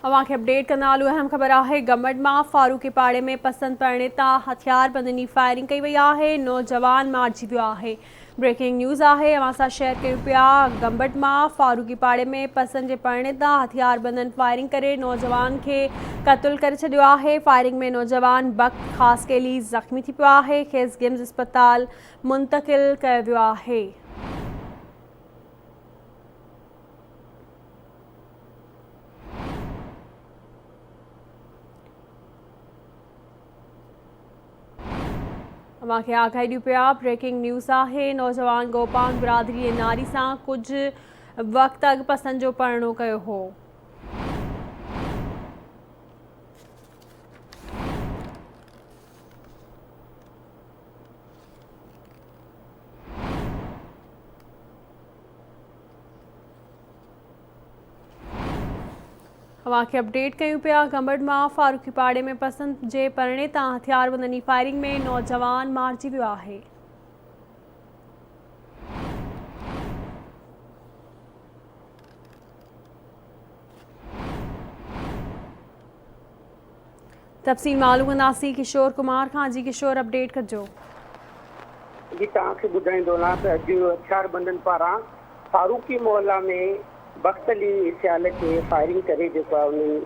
अवांखे update कंदा हलूं। अहम ख़बर है गमट मां फारूकी पाड़े में पसंद पड़ने ता हथियार बंदनी फायरिंग कई वही है। नौजवान मारिजी वियो है। ब्रेकिंग न्यूज़ है अवां सां शेयर कयूं पिया। गमट मां फारूकी पाड़े में पसंद के पड़ने ता हथियार बंदन फायरिंग करे नौजवान के क़त्ल करे छॾियो है। फायरिंग में नौजवान बख्त ख़ास केली ज़ख्मी थी पियो है। खेस गिम्स अस्पताल मुंतकिल कयो वियो है। अवांखे आगाही ॾियूं पिया। ब्रेकिंग न्यूज़ है नौजवान गोपांग बिरादरी नारी से कुछ वक्त अग पसंद जो परणो कयो हो। अवांखे अपडेट कयूं पिया। गमट मां फारूकी पाड़े में पसंद जे परणे ता हथियार बंदनी फायरिंग में नौजवान मारिजी वियो है। तफ़सील मालूम कंदासीं किशोर कुमार खां। जी किशोर अपडेट कजो। जी तव्हांखे ॿुधाईंदो न त अॼु हथियार बंदनि पारां फारूकी मोहल्ला में बख़्तली सियाल खे फायरिंग करे जेको आहे उन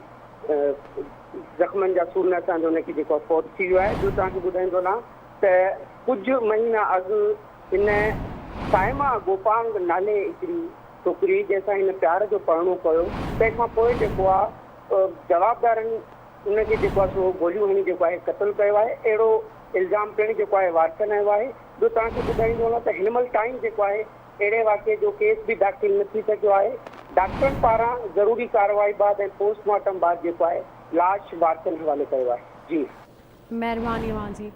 ज़ख़्मनि जा सूरन सां हुनखे जेको फौत थी वियो आहे। ॿियो तव्हांखे ॿुधाईंदो न त कुझु महीना अॻु हिन साइमा गोपांग नाले हिकिड़ी छोकिरी जंहिंसां हिन प्यार जो परणो कयो। तंहिंखां पोइ जेको आहे जवाबदारनि उनखे जेको आहे सो गोलियूं हणी जेको आहे क़त्ल कयो आहे। अहिड़ो इल्ज़ाम पिणु जेको आहे वारसनि आयो आहे। ॿियो तव्हांखे ॿुधाईंदो न त हिनमहिल टाइम जेको आहे अहिड़े वाक़े जो केस बि दाख़िल न थी सघियो आहे। डॉक्टरनि पारां ज़रूरी कार्रवाई बाद ऐं पोस्टमार्टम बाद जेको आहे लाश वारसनि हवाले कयो आहे। जी महिरबानी अवां जी।